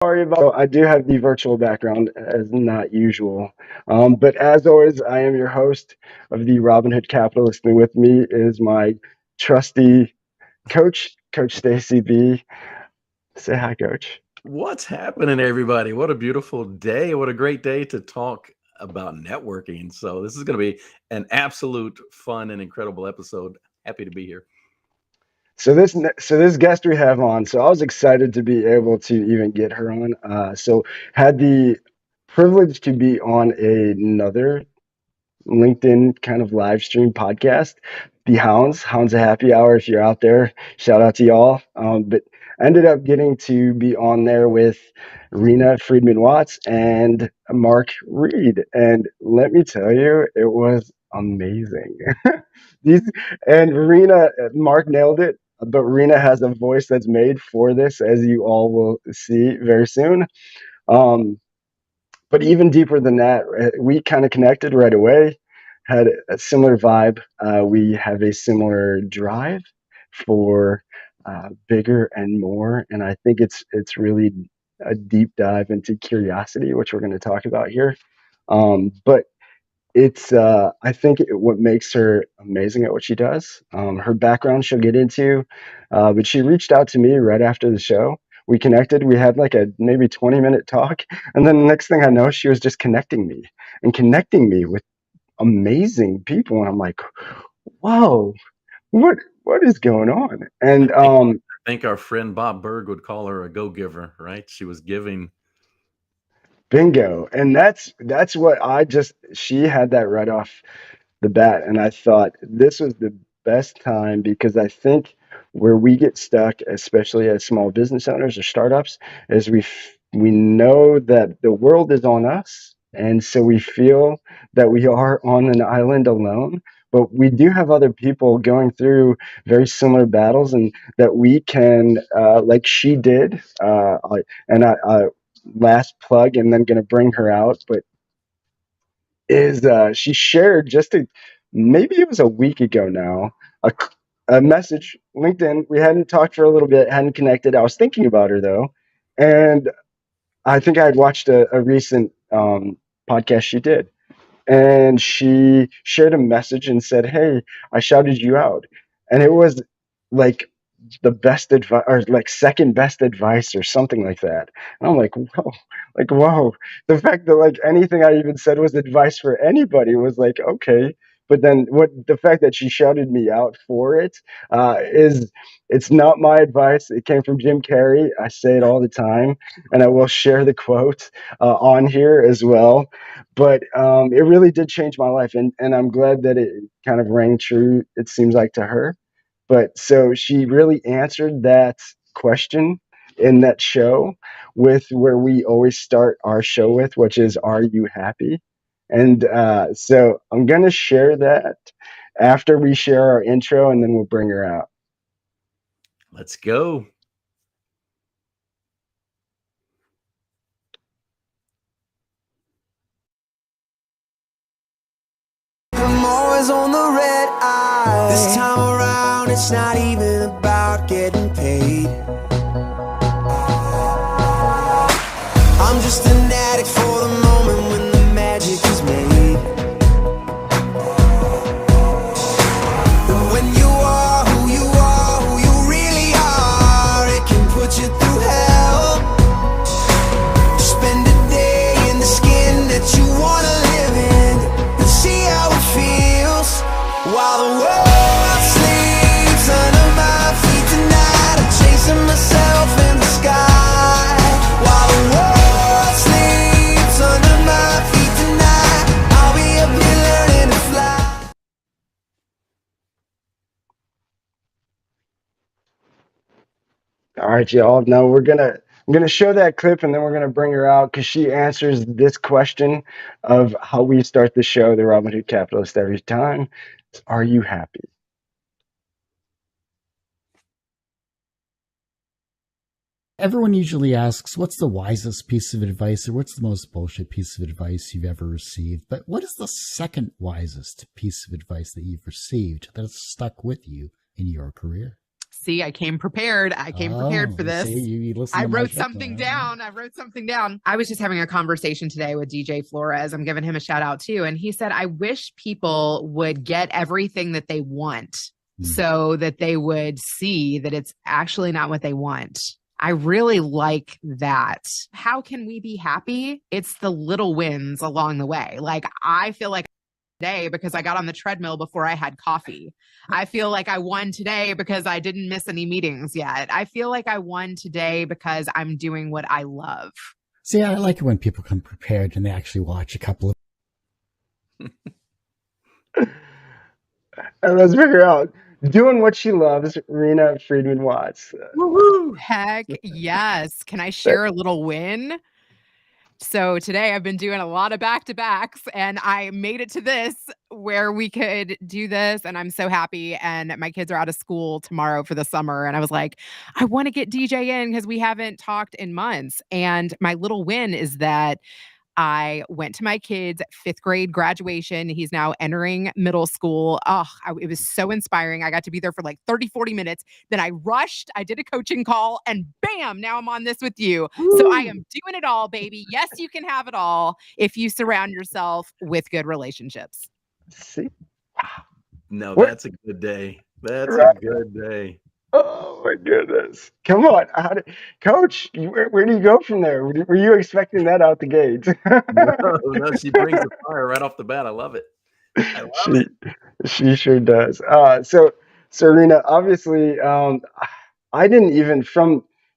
Sorry about. So I do have the virtual background as not usual, but as always, I am your host of the Robinhood Capitalists, and with me is my trusty coach, Coach Stacey B. Say hi, Coach. What's happening, everybody? What a beautiful day. What a great day to talk about networking. So, this is going to be an absolute fun and incredible episode. Happy to be here. So this guest we have on. So I was excited to be able to even get her on. So had the privilege to be on another LinkedIn kind of live stream podcast, the Hounds of Happy Hour. If you're out there, shout out to y'all. But ended up getting to be on there with Reena Friedman Watts and Mark Reed. And let me tell you, it was amazing. These and Mark nailed it. But Reena has a voice that's made for this, as you all will see very soon. Um, but even deeper than that, we kind of connected right away, had a similar vibe. We have a similar drive for bigger and more, and I think it's really a deep dive into curiosity, which we're going to talk about here. But it's I think what makes her amazing at what she does. Her background she'll get into, but she reached out to me right after the show. We connected. We had like a maybe 20-minute talk, and then the next thing I know, she was just connecting me with amazing people, and I'm like, whoa, what is going on? I And think I think our friend Bob Berg would call her a go-giver, right? She was giving. bingo, and that's what I just she had that right off the bat. And I thought this was the best time because I think where we get stuck, especially as small business owners or startups, is we know that the world is on us. And so we feel that we are on an island alone. But we do have other people going through very similar battles, and that we can, like she did. And I last plug, and then going to bring her out. But is she shared maybe it was a week ago now, a, a message LinkedIn. We hadn't talked for a little bit, hadn't connected. I was thinking about her though, and I think I had watched a recent podcast she did, and she shared a message and said, "Hey, I shouted you out," and it was like the best advice, or like second best advice, or something like that. And I'm like whoa. The fact that like anything I even said was advice for anybody was like okay. But then the fact that she shouted me out for it is it's not my advice. It came from Jim Carrey. I say it all the time, and I will share the quote on here as well. But it really did change my life, and I'm glad that it kind of rang true. It seems like to her, but so she really answered that question in that show with where we always start our show with, which is, "Are you happy?" And so I'm going to share that after we share our intro, and then we'll bring her out. Let's go. I'm always on the red eye. This time around, it's not even about getting paid. I'm just an addict for the moment when the magic is made. And when you are, who you really are, it can put you through hell. Spend a day in the skin that you wanna live in, and see how it feels while the world sleeps under my feet tonight. I'm chasing myself in the sky while the world sleeps under my feet tonight. I'll be up here learning to fly. All right, y'all. Now I'm gonna show that clip, and then we're gonna bring her out because she answers this question of how we start the show, the Robin Hood Capitalist, every time. Are you happy? Everyone usually asks, what's the wisest piece of advice or what's the most bullshit piece of advice you've ever received? But what is the second wisest piece of advice that you've received that has stuck with you in your career? See, I came prepared. I came prepared for this. See, you listen I to my wrote show. something down. I was just having a conversation today with DJ Flores. I'm giving him a shout out too. And he said, I wish people would get everything that they want so that they would see that it's actually not what they want. I really like that. How can we be happy? It's the little wins along the way. Like, I feel like today because I got on the treadmill before I had coffee. I feel like I won today because I didn't miss any meetings yet. I feel like I won today because I'm doing what I love. See, I like it when people come prepared and they actually watch a couple of. And let's figure out doing what she loves, Reena Friedman Watts. Woo-hoo. Heck yes. Can I share a little win? So today I've been doing a lot of back-to-backs and I made it to this where we could do this and I'm so happy. And my kids are out of school tomorrow for the summer. And I was like, I want to get DJ in because we haven't talked in months. And my little win is that I went to my kid's 5th grade graduation. He's now entering middle school. It was so inspiring. I got to be there for like 30, 40 minutes. Then I rushed, I did a coaching call and bam, now I'm on this with you. Woo. So I am doing it all, baby. Yes, you can have it all if you surround yourself with good relationships. See? No, that's a good day. That's right. A good day. Oh my goodness. Come on. Coach, where do you go from there? Were you expecting that out the gate? No, she brings the fire right off the bat. I love it. She sure does. So Reena, obviously, I didn't even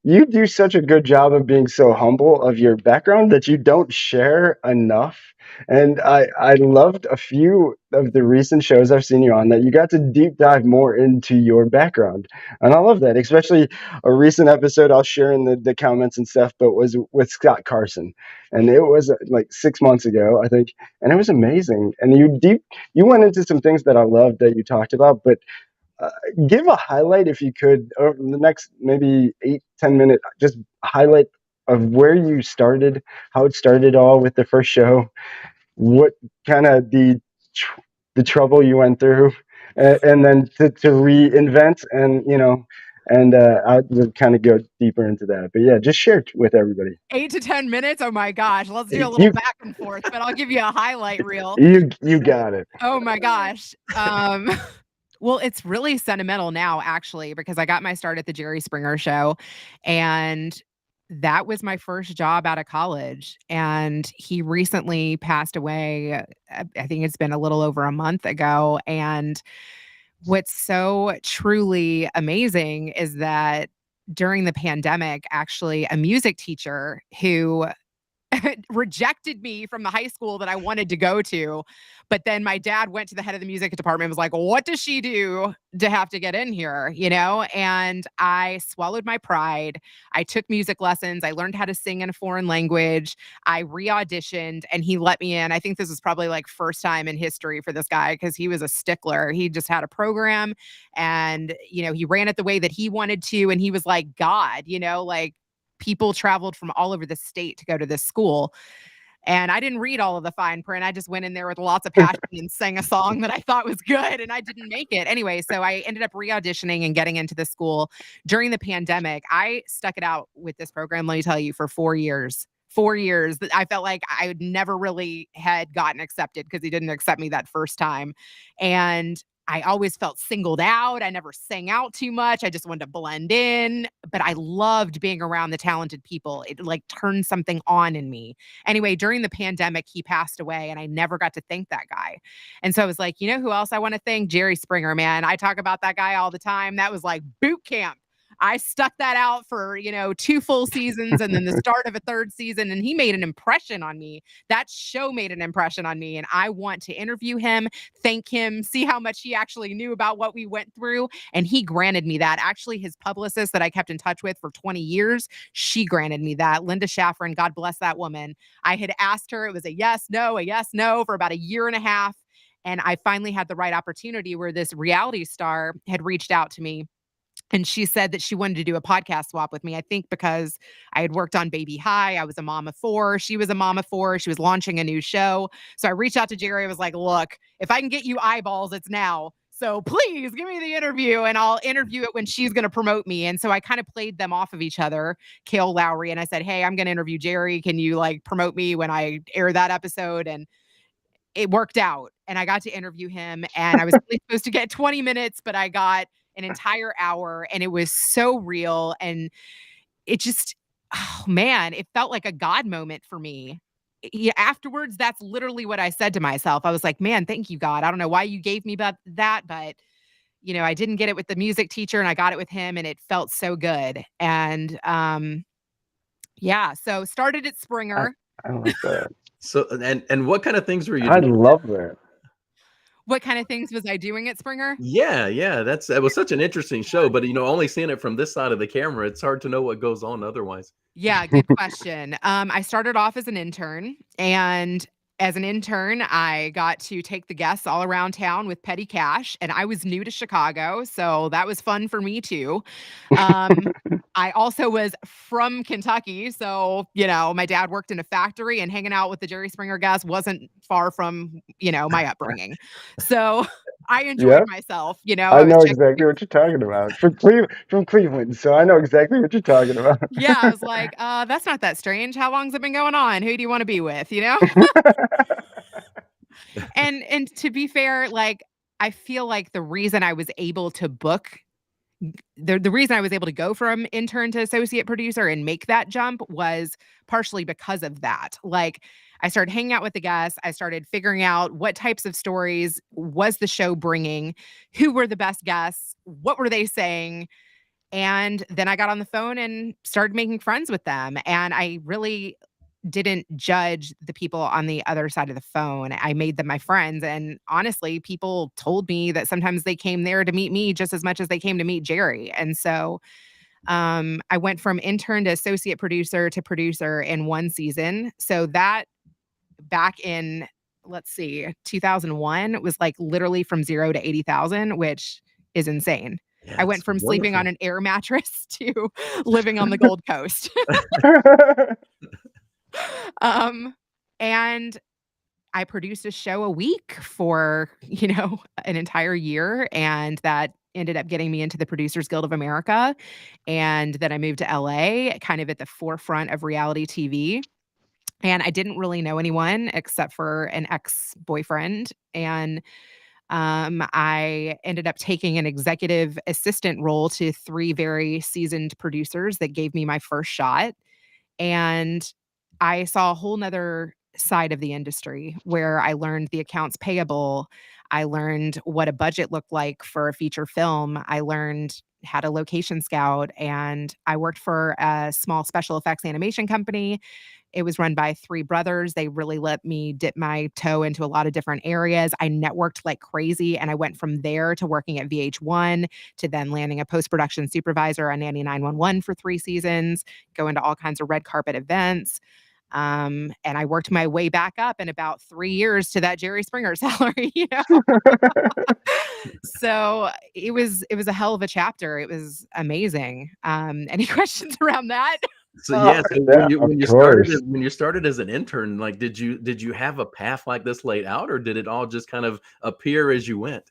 you do such a good job of being so humble of your background that you don't share enough. And I loved a few of the recent shows I've seen you on that you got to deep dive more into your background. And I love that, especially a recent episode I'll share in the comments and stuff, but was with Scott Carson. And it was like 6 months ago, I think. And it was amazing. And you went into some things that I loved that you talked about, but give a highlight if you could over the next maybe 8-10 minute just highlight of where you started, how it started all with the first show, what kind of the trouble you went through, and then to reinvent and I'll kind of go deeper into that. But yeah, just share it with everybody. 8 to 10 minutes. Oh my gosh. Let's do a little back and forth, but I'll give you a highlight reel. You got it. Oh my gosh. Well, it's really sentimental now, actually, because I got my start at the Jerry Springer Show, and that was my first job out of college. And he recently passed away. I think it's been a little over a month ago. And what's so truly amazing is that during the pandemic, actually, a music teacher who rejected me from the high school that I wanted to go to. But then my dad went to the head of the music department and was like, what does she do to have to get in here? And I swallowed my pride. I took music lessons. I learned how to sing in a foreign language. I re-auditioned and he let me in. I think this was probably like first time in history for this guy because he was a stickler. He just had a program and, he ran it the way that he wanted to. And he was like, God, like, people traveled from all over the state to go to this school. And I didn't read all of the fine print. I just went in there with lots of passion and sang a song that I thought was good and I didn't make it. Anyway, so I ended up re-auditioning and getting into the school. During the pandemic, I stuck it out with this program, let me tell you, for 4 years. 4 years that I felt like I never really had gotten accepted because he didn't accept me that first time. And I always felt singled out. I never sang out too much. I just wanted to blend in, but I loved being around the talented people. It like turned something on in me. Anyway, during the pandemic, he passed away and I never got to thank that guy. And so I was like, who else I want to thank? Jerry Springer, man. I talk about that guy all the time. That was like boot camp. I stuck that out for, 2 full seasons and then the start of a 3rd season. And he made an impression on me. That show made an impression on me. And I want to interview him, thank him, see how much he actually knew about what we went through. And he granted me that. Actually, his publicist that I kept in touch with for 20 years, she granted me that. Linda Shaffron, God bless that woman. I had asked her, it was a yes, no for about a year and a half. And I finally had the right opportunity where this reality star had reached out to me. And she said that she wanted to do a podcast swap with me, I think because I had worked on Baby High. I was a mom of 4. She was a mom of 4. She was launching a new show. So I reached out to Jerry. I was like, look, if I can get you eyeballs, it's now. So please give me the interview and I'll interview it when she's going to promote me. And so I kind of played them off of each other, Kale Lowry. And I said, hey, I'm going to interview Jerry. Can you like promote me when I air that episode? And it worked out. And I got to interview him. And I was only supposed to get 20 minutes, but I got an entire hour. And it was so real. And it just, oh man, it felt like a God moment for me. Afterwards, that's literally what I said to myself. I was like, man, thank you, God. I don't know why you gave me that, but I didn't get it with the music teacher and I got it with him and it felt so good. And so started at Springer. I like that. So, and what kind of things were you I doing? love that. What kind of things was I doing at Springer? Yeah, it was such an interesting show, but only seeing it from this side of the camera, it's hard to know what goes on otherwise. Yeah, good question. I started off as an intern, and as an intern, I got to take the guests all around town with petty cash, and I was new to Chicago, so that was fun for me too. I also was from Kentucky, so my dad worked in a factory, and hanging out with the Jerry Springer guests wasn't far from my upbringing. So I enjoyed myself. I know exactly what you're talking about. From Cleveland, so I know exactly what you're talking about. Yeah, I was like, that's not that strange. How long's it been going on? Who do you want to be with? And to be fair, like I feel like the reason I was able to book the reason I was able to go from intern to associate producer and make that jump was partially because of that. Like I started hanging out with the guests. I started figuring out what types of stories was the show bringing, who were the best guests, what were they saying. And then I got on the phone and started making friends with them. And I really didn't judge the people on the other side of the phone. I made them my friends. And honestly, people told me that sometimes they came there to meet me just as much as they came to meet Jerry. And so I went from intern to associate producer to producer in one season. So that back in, 2001 was like literally from 0 to 80,000, which is insane. Yeah, I went from wonderful. sleeping on an air mattress to living on the Gold Coast. And I produced a show a week for, an entire year. And that ended up getting me into the Producers Guild of America. And then I moved to LA, kind of at the forefront of reality TV. And I didn't really know anyone except for an ex-boyfriend. And I ended up taking an executive assistant role to 3 very seasoned producers that gave me my first shot. And I saw a whole nother side of the industry where I learned the accounts payable. I learned what a budget looked like for a feature film. I learned how to location scout, and I worked for a small special effects animation company. It was run by 3 brothers. They really let me dip my toe into a lot of different areas. I networked like crazy, and I went from there to working at VH1 to then landing a post-production supervisor on 911 for 3 seasons, going to all kinds of red carpet events. And I worked my way back up in about 3 years to that Jerry Springer salary, So it was a hell of a chapter. It was amazing. Any questions around that? So yes, yeah, when you started as an intern, like did you have a path like this laid out, or did it all just kind of appear as you went?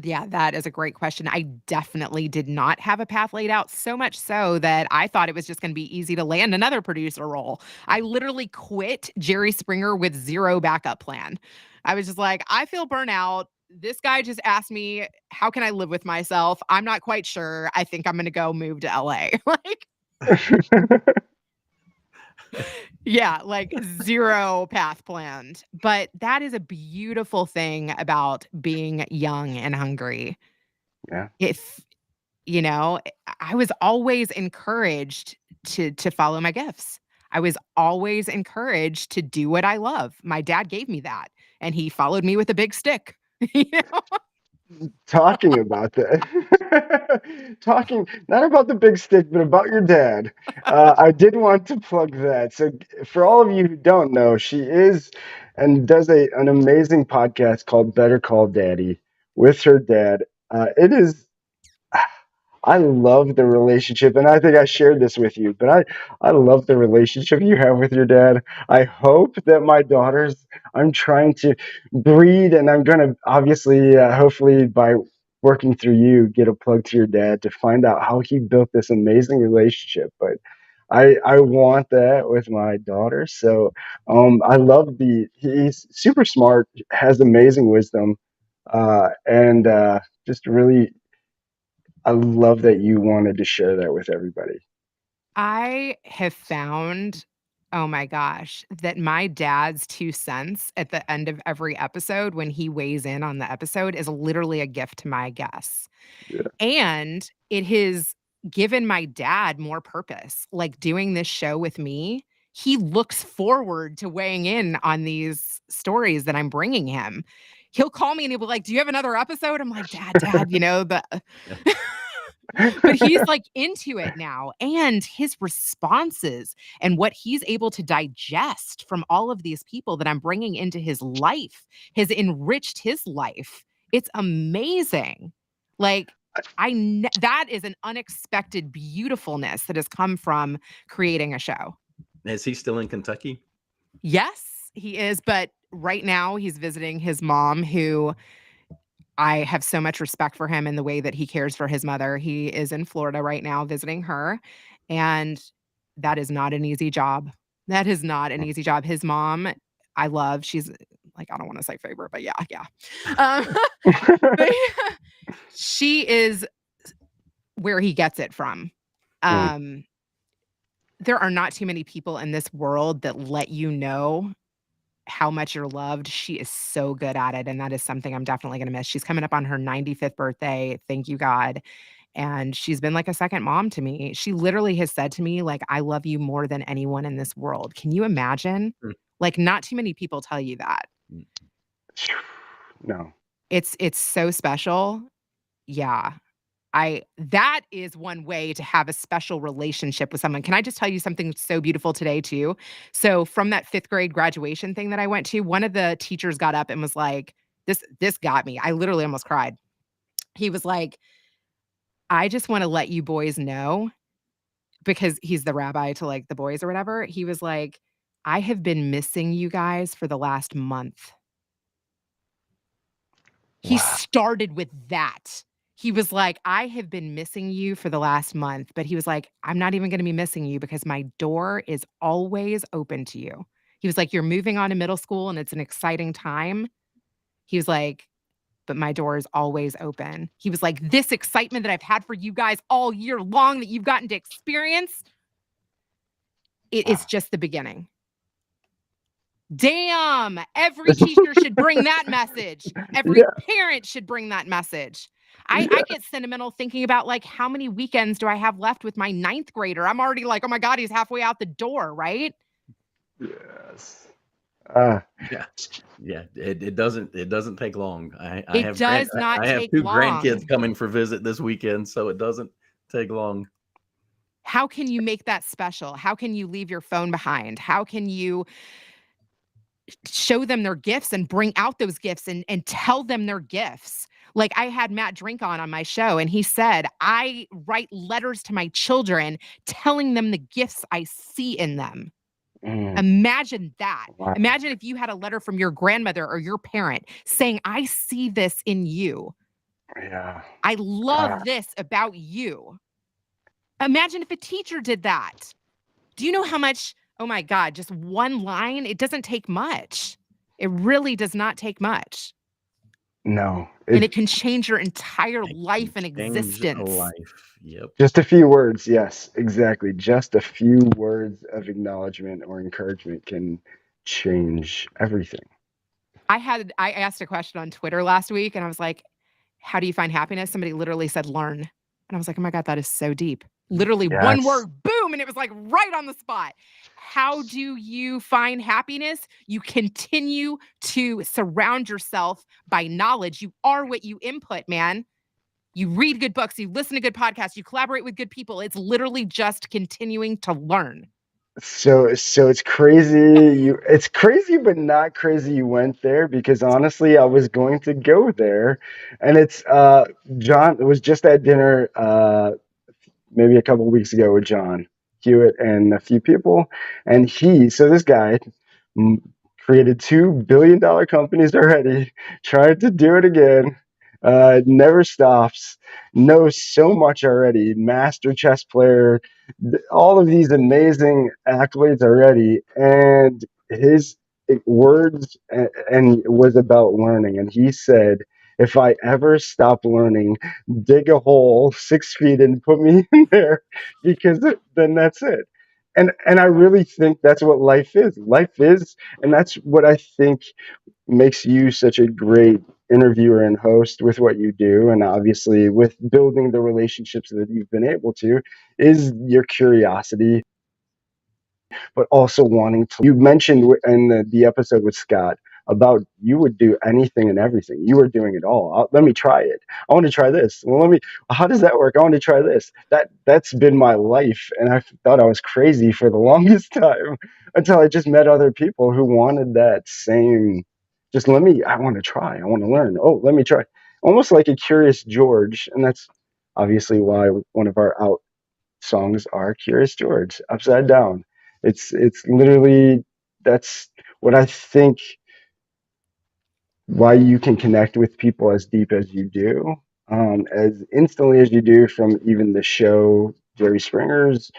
Yeah, that is a great question. I definitely did not have a path laid out, so much so that I thought it was just going to be easy to land another producer role. I literally quit Jerry Springer with 0 backup plan. I was just like, I feel burnout. This guy just asked me, how can I live with myself? I'm not quite sure. I think I'm going to go move to LA. Yeah, like 0 path planned. But that is a beautiful thing about being young and hungry. Yeah. If, I was always encouraged to follow my gifts. I was always encouraged to do what I love. My dad gave me that, and he followed me with a big stick. Talking about that. Talking not about the big stick, but about your dad. I did want to plug that. So for all of you who don't know, she is and does an amazing podcast called Better Call Daddy with her dad. It is I love the relationship, and I think I shared this with you, but I love the relationship you have with your dad. I hope that my daughters, I'm trying to breed, and I'm going to obviously, hopefully, by working through you, get a plug to your dad to find out how he built this amazing relationship. But I want that with my daughter. So I love he's super smart, has amazing wisdom, and just really I love that you wanted to share that with everybody. I have found, oh my gosh, that my dad's 2 cents at the end of every episode when he weighs in on the episode is literally a gift to my guests. Yeah. And it has given my dad more purpose. Like doing this show with me, he looks forward to weighing in on these stories that I'm bringing him. He'll call me and he'll be like, "Do you have another episode?" I'm like, "Dad, the but he's like into it now, and his responses and what he's able to digest from all of these people that I'm bringing into his life has enriched his life. It's amazing. Like that is an unexpected beautifulness that has come from creating a show. Is he still in Kentucky? Yes, he is, but right now he's visiting his mom, who I have so much respect for him and the way that he cares for his mother. He is in Florida right now visiting her, and that is not an easy job. That is not an easy job. His mom, I love. She's like, I don't want to say favorite, but yeah. But she is where he gets it from. There are not too many people in this world that let you know how much you're loved. She is so good at it, and that is something I'm definitely going to miss. She's coming up on her 95th birthday. Thank you, God. And she's been like a second mom to me. She literally has said to me, like, "I love you more than anyone in this world." Can you imagine? Like, not too many people tell you that. No. It's so special. Yeah. That is one way to have a special relationship with someone. Can I just tell you something so beautiful today too? So from that 5th grade graduation thing that I went to, one of the teachers got up and was like, this got me. I literally almost cried. He was like, "I just want to let you boys know," because he's the rabbi to like the boys or whatever. He was like, "I have been missing you guys for the last month." He Wow. started with that. He was like, "I have been missing you for the last month," but he was like, "I'm not even gonna be missing you because my door is always open to you." He was like, "You're moving on to middle school and it's an exciting time." He was like, "But my door is always open." He was like, "This excitement that I've had for you guys all year long that you've gotten to experience, it is just the beginning." Damn, every teacher should bring that message. Every parent should bring that message. I get sentimental thinking about like how many weekends do I have left with my 9th grader? I'm already like, oh my God, he's halfway out the door, right? Yes. Yeah. It doesn't take long. I It have does not I have take 2 long. grandkids coming for visit this weekend, so it doesn't take long. How can you make that special? How can you leave your phone behind? How can you show them their gifts and bring out those gifts and tell them their gifts? Like I had Matt Drink on my show, and he said, "I write letters to my children telling them the gifts I see in them." Imagine that. Wow. Imagine if you had a letter from your grandmother or your parent saying, "I see this in you. Yeah. I love this about you." Imagine if a teacher did that. Do you know how much, oh my God, just one line, it doesn't take much. It really does not take much. No. And it can change your entire life and Change a existence. life. Yep. Just a few words. Yes, exactly. Just a few words of acknowledgement or encouragement can change everything. I asked a question on Twitter last week, and I was like, "How do you find happiness?" Somebody literally said, "Learn." And I was like, oh my God, that is so deep. Literally one Yes. word, boom, and it was like right on the spot. How do you find happiness? You continue to surround yourself by knowledge. You are what you input, man. You read good books, you listen to good podcasts, you collaborate with good people. It's literally just continuing to learn. So it's crazy. It's crazy, but not crazy. You went there because honestly, I was going to go there, and it's John. It was just at dinner maybe a couple of weeks ago with John Hewitt and a few people, and so this guy mm, created $2 billion companies already, tried to do it again. Never stops. Knows so much already. Master chess player, all of these amazing accolades already, and his words and was about learning. And he said, "If I ever stop learning, dig a hole 6 feet and put me in there, because then that's it." And I really think that's what life is. Life is, and that's what I think makes you such a great interviewer and host with what you do, and obviously with building the relationships that you've been able to, is your curiosity, but also wanting to. You mentioned in the episode with Scott about you would do anything and everything. You were doing it all. Let me try it. I want to try this. Well, how does that work? I want to try this. That's been my life, and I thought I was crazy for the longest time until I just met other people who wanted that same. Just let me. I want to try. I want to learn. Oh, let me try. Almost like a curious George, and that's obviously why one of our out songs are Curious George, upside down. It's literally, that's what I think, why you can connect with people as deep as you do, as instantly as you do, from even the show Jerry Springer's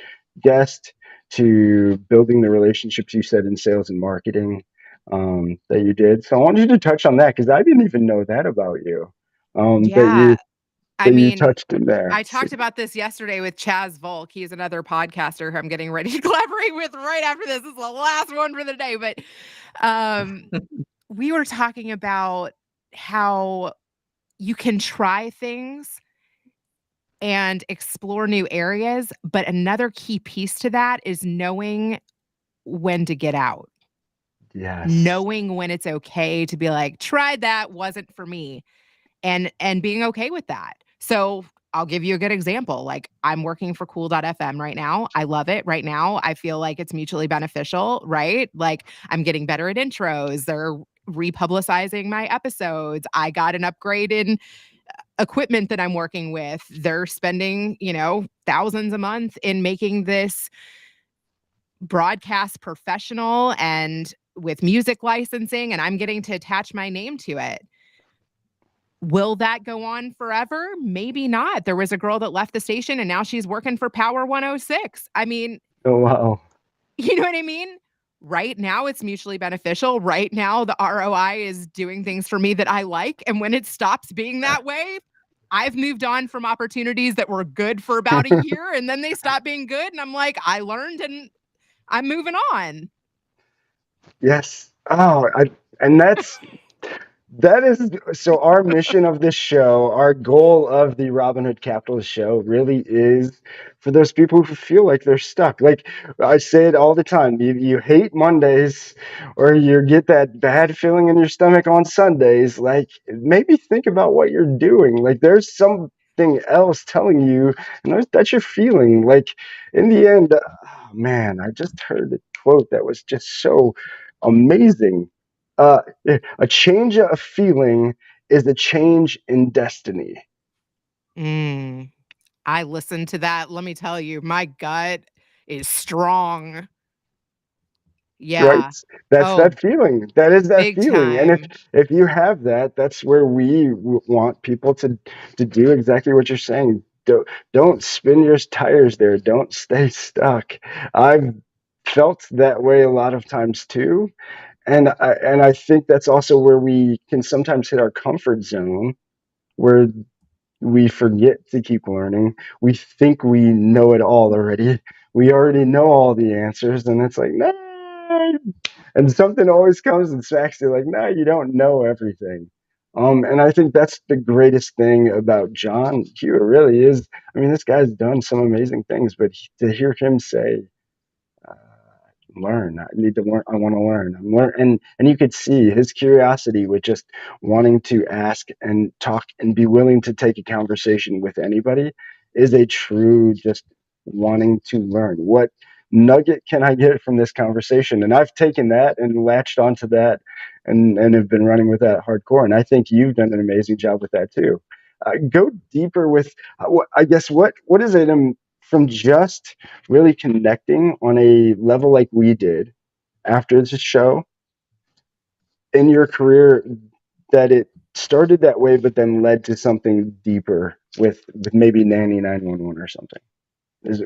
guest to building the relationships you said in sales and marketing, that you did. So I wanted you to touch on that because I didn't even know that about you. That Yeah. you I that you mean, touched in there. I talked about this yesterday with Chaz Volk. He's another podcaster who I'm getting ready to collaborate with right after this. This is the last one for the day. But um, we were talking about how you can try things and explore new areas. But another key piece to that is knowing when to get out, Yes. knowing when it's okay to be like, tried that, wasn't for me, and being okay with that. So I'll give you a good example. Like, I'm working for cool.fm right now. I love it right now. I feel like it's mutually beneficial, right? Like, I'm getting better at intros. They're republicizing my episodes. I got an upgrade in equipment that I'm working with. They're spending, thousands a month in making this broadcast professional and with music licensing, and I'm getting to attach my name to it. Will that go on forever? Maybe not. There was a girl that left the station and now she's working for Power 106. I mean, Oh, wow. you know what I mean? Right now, it's mutually beneficial. Right now, the ROI is doing things for me that I like. And when it stops being that way, I've moved on from opportunities that were good for about a year and then they stop being good. And I'm like, I learned and I'm moving on. Yes. Oh, and that is, so our mission of this show, our goal of the Robinhood Capitalist show really is for those people who feel like they're stuck. Like I say it all the time, you hate Mondays, or you get that bad feeling in your stomach on Sundays, like maybe think about what you're doing. Like there's something else telling you, and that's your feeling. Like in the end, oh, man, I just heard a quote that was just so amazing. uh, a change of feeling is a change in destiny. I listened to that. Let me tell you, my gut is strong. Right? Yeah. That's Oh, that feeling. That is that big feeling. And time. if you have that, that's where we want people to do exactly what you're saying. Don't spin your tires there. Don't stay stuck. I've felt that way a lot of times too. And I think that's also where we can sometimes hit our comfort zone, where we forget to keep learning. We think we know it all already. We already know all the answers, and it's like, no. And something always comes and smacks you like, no, you don't know everything. And I think that's the greatest thing about John Hewitt, really is. I mean, this guy's done some amazing things, but to hear him say, uh, learn. I need to learn. I want to learn. I'm learn, and you could see his curiosity with just wanting to ask and talk and be willing to take a conversation with anybody is a true just wanting to learn. nugget can I get from this conversation? And I've taken that and latched onto that, and have been running with that hardcore. And I think you've done an amazing job with that too. Go deeper with, I guess, what is it from just really connecting on a level like we did after the show in your career, that it started that way, but then led to something deeper with maybe Nanny 911 or something.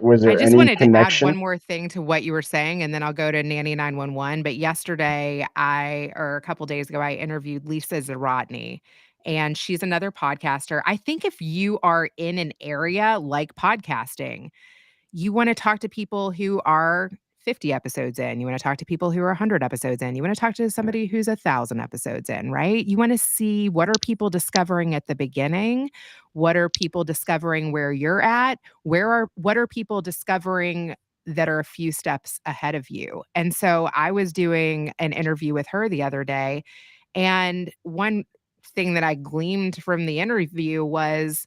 Was I there just any wanted to add one connection? more thing to what you were saying, and then I'll go to Nanny 911. But yesterday, or a couple days ago, I interviewed Lisa Zarodny, and she's another podcaster. I think if you are in an area like podcasting, you want to talk to people who are 50 episodes in. You want to talk to people who are 100 episodes in. You want to talk to Yeah. somebody who's 1,000 episodes in, right? You want to see, what are people discovering at the beginning? What are people discovering where you're at? What are people discovering that are a few steps ahead of you? And so I was doing an interview with her the other day, and one thing that I gleaned from the interview was,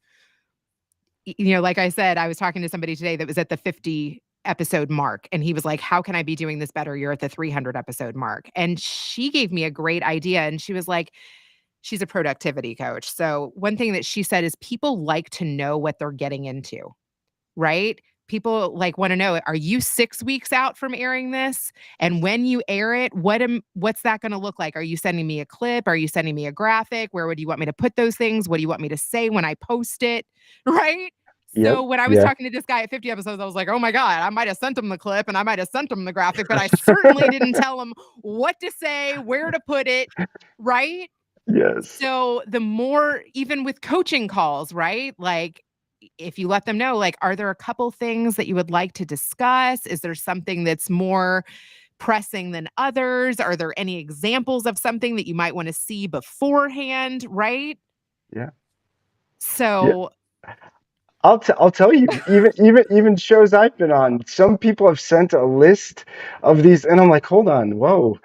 like I said, I was talking to somebody today that was at the 50 episode mark, and he was like, how can I be doing this better? You're at the 300 episode mark. And she gave me a great idea. And she was like, she's a productivity coach. So one thing that she said is, people like to know what they're getting into, right? People like want to know, are you 6 weeks out from airing this? And when you air it, what's that going to look like? Are you sending me a clip? Are you sending me a graphic? Where would you want me to put those things? What do you want me to say when I post it? Right? Yep. So when I was Yeah. talking to this guy at 50 episodes, I was like, oh my God, I might have sent him the clip and I might have sent him the graphic, but I certainly didn't tell him what to say, where to put it. Right? Yes. So the more, even with coaching calls, right? Like, if you let them know, like, are there a couple things that you would like to discuss? Is there something that's more pressing than others? Are there any examples of something that you might want to see beforehand? Right? Yeah. Yeah. So, I'll tell you, even shows I've been on, some people have sent a list of these, and I'm like, hold on, whoa,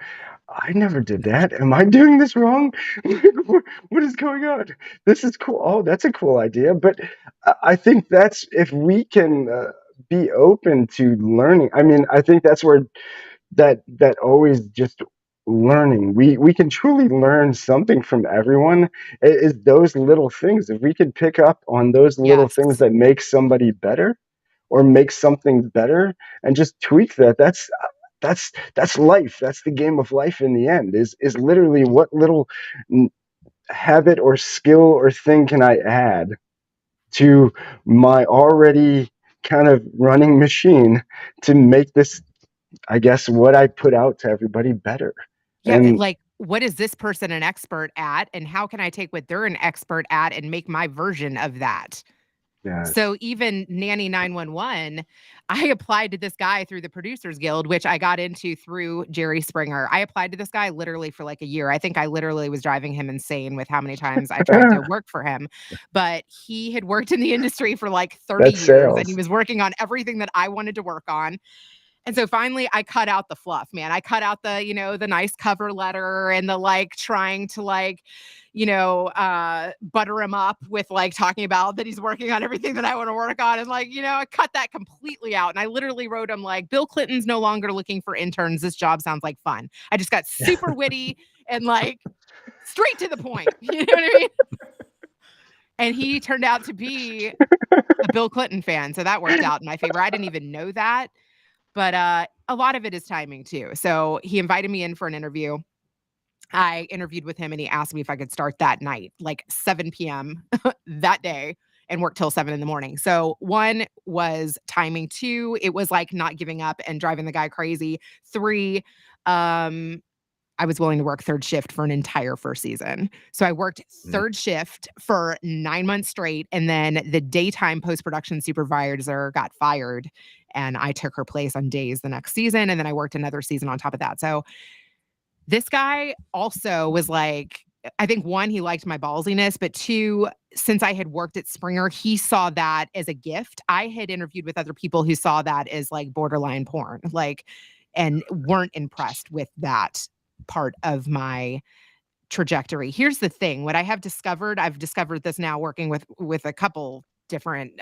I never did that. Am I doing this wrong? Like, what is going on? This is cool. Oh, that's a cool idea. But I think that's, if we can be open to learning. I mean, I think that's where that always just learning. We can truly learn something from everyone. Is those little things. If we can pick up on those little yes. things that make somebody better or make something better and just tweak that, that's life. That's the game of life in the end, is literally what little habit or skill or thing can I add to my already kind of running machine to make this, I guess, what I put out to everybody better. Yeah. And Like, what is this person an expert at? And how can I take what they're an expert at and make my version of that? yes. So even Nanny 911, I applied to this guy through the Producers Guild, which I got into through Jerry Springer. I applied to this guy literally for like a year. I think I literally was driving him insane with how many times I tried to work for him. But he had worked in the industry for like 30 That's years, and he sales. was working on everything that I wanted to work on. And so finally I cut out the fluff, man. I cut out the, the nice cover letter and the like trying to like, butter him up with like talking about that he's working on everything that I want to work on. And like, I cut that completely out. And I literally wrote him like, Bill Clinton's no longer looking for interns. This job sounds like fun. I just got super witty and like straight to the point. You know what I mean? And he turned out to be a Bill Clinton fan. So that worked out in my favor. I didn't even know that. But a lot of it is timing too. So he invited me in for an interview. I interviewed with him and he asked me if I could start that night, like 7 p.m. that day, and work till 7 in the morning. So 1 was timing. 2, it was like not giving up and driving the guy crazy. 3, I was willing to work third shift for an entire first season. So I worked third shift for 9 months straight. And then the daytime post-production supervisor got fired and I took her place on days the next season. And then I worked another season on top of that. So this guy also was like, I think 1, he liked my ballsiness, but 2, since I had worked at Springer, he saw that as a gift. I had interviewed with other people who saw that as like borderline porn, like, and weren't impressed with that part of my trajectory. Here's the thing. What I have discovered, I've discovered this now working with a couple different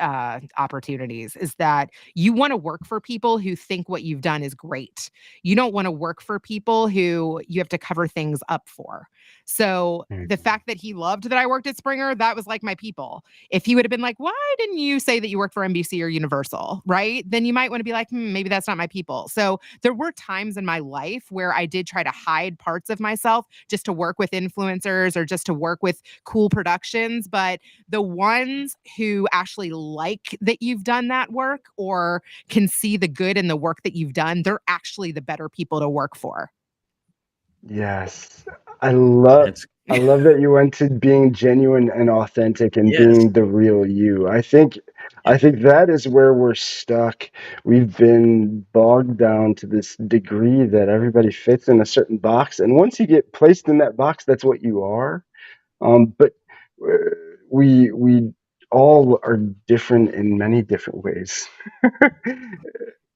opportunities, is that you want to work for people who think what you've done is great. You don't want to work for people who you have to cover things up for. So the fact that he loved that I worked at Springer, that was like my people. If he would have been like, why didn't you say that you worked for NBC or Universal, right? Then you might want to be like, maybe that's not my people. So there were times in my life where I did try to hide parts of myself just to work with influencers or just to work with cool productions. But the ones who actually like that you've done that work or can see the good in the work that you've done, they're actually the better people to work for. Yes. I love That's I love that you went to being genuine and authentic and yes. being the real you. I think that is where we're stuck. We've been bogged down to this degree that everybody fits in a certain box, and once you get placed in that box, that's what you are. But uh, we all are different in many different ways.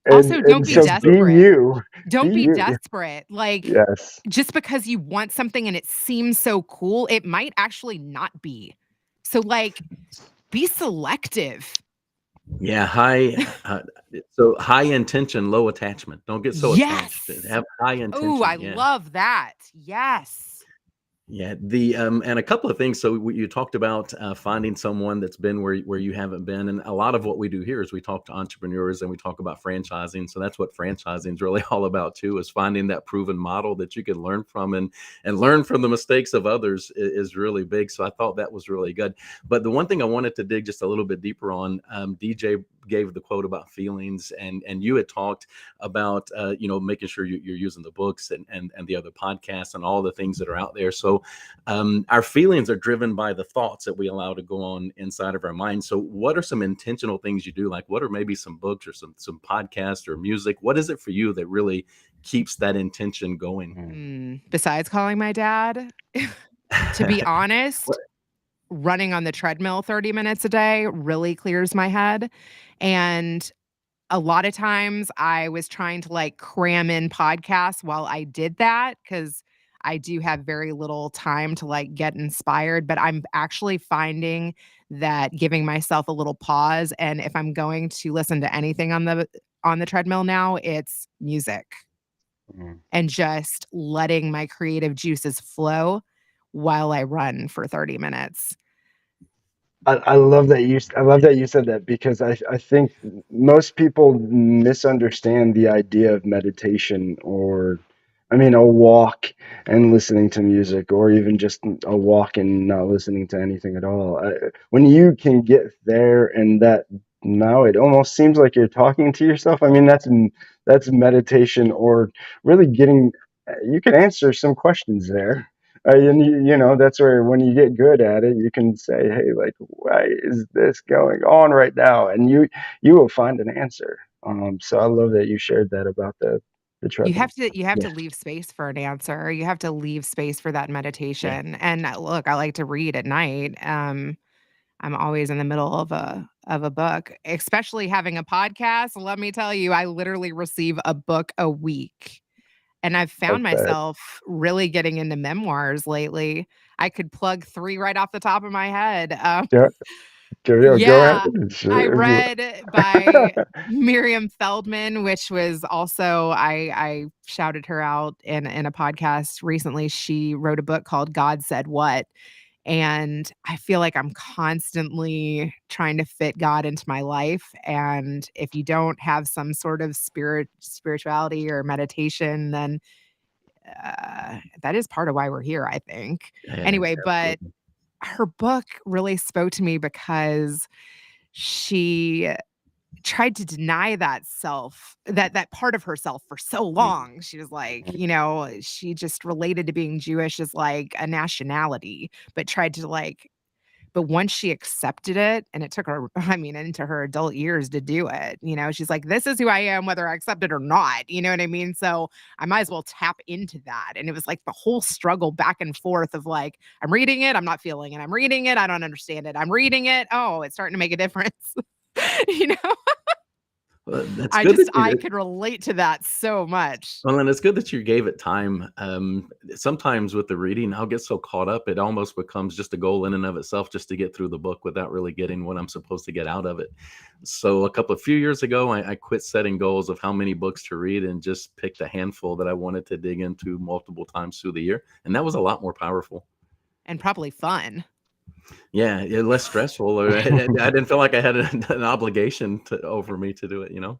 Also, don't And be so Yes. be desperate. you. Be Don't be you. desperate. Like, Yes. just because you want something and it seems so cool, it might actually not be. So, like, be selective. Yeah, so high intention, low attachment. Don't get so attached. Yes. Have high intention. Oh, I Yeah. love that. Yes. Yeah, and a couple of things. So you talked about finding someone that's been where you haven't been, and a lot of what we do here is we talk to entrepreneurs and we talk about franchising. So that's what franchising is really all about too, is finding that proven model that you can learn from and learn from the mistakes of others is really big. So I thought that was really good. But the one thing I wanted to dig just a little bit deeper on, DJ gave the quote about feelings, and you had talked about making sure you're using the books and the other podcasts and all the things that are out there. So our feelings are driven by the thoughts that we allow to go on inside of our mind. So what are some intentional things you do? Like, what are maybe some books or some podcasts or music? What is it for you that really keeps that intention going? Besides calling my dad, to be honest, running on the treadmill 30 minutes a day really clears my head. And a lot of times I was trying to like cram in podcasts while I did that, because I do have very little time to like get inspired. But I'm actually finding that giving myself a little pause, and if I'm going to listen to anything on the treadmill now, it's music and just letting my creative juices flow while I run for 30 minutes. I love that you said that, because I think most people misunderstand the idea of meditation, or I mean a walk and listening to music, or even just a walk and not listening to anything at all. When you can get there, and that now it almost seems like you're talking to yourself. I mean, that's meditation, or really getting, you can answer some questions there. And that's where, when you get good at it, you can say, hey, like, why is this going on right now? And you will find an answer. So I love that you shared that about the You treadmill. have Yeah. to leave space for an answer. You have to leave space for that Yeah. meditation. And look, I like to read at night. I'm always in the middle of a book, especially having a podcast. Let me tell you, I literally receive a book a week. And I've found Okay. myself really getting into memoirs lately. I could plug 3 right off the top of my head. Yeah. Go ahead. Yeah, I read by Miriam Feldman, which was also, I shouted her out in a podcast recently. She wrote a book called God Said What. And I feel like I'm constantly trying to fit God into my life. And if you don't have some sort of spirituality or meditation, then that is part of why we're here, I think. Yeah, Anyway, but absolutely. her book really spoke to me because she tried to deny that part of herself for so long. She was like, she just related to being Jewish as like a nationality, but tried to like, but once she accepted it, and it took her, I mean, into her adult years to do it, she's like, this is who I am, whether I accept it or not. You know what I mean? So I might as well tap into that. And it was like the whole struggle back and forth of like, I'm reading it, I'm not feeling it. I'm reading it, I don't understand it. I'm reading it. Oh, it's starting to make a difference. you know? Well, that's good that I you could relate to that so much. Well, and it's good that you gave it time. Sometimes with the reading, I'll get so caught up, it almost becomes just a goal in and of itself just to get through the book without really getting what I'm supposed to get out of it. So a few years ago, I quit setting goals of how many books to read and just picked a handful that I wanted to dig into multiple times through the year. And that was a lot more powerful. And probably fun. Yeah, less stressful. Or I didn't feel like I had an obligation over me to do it, you know?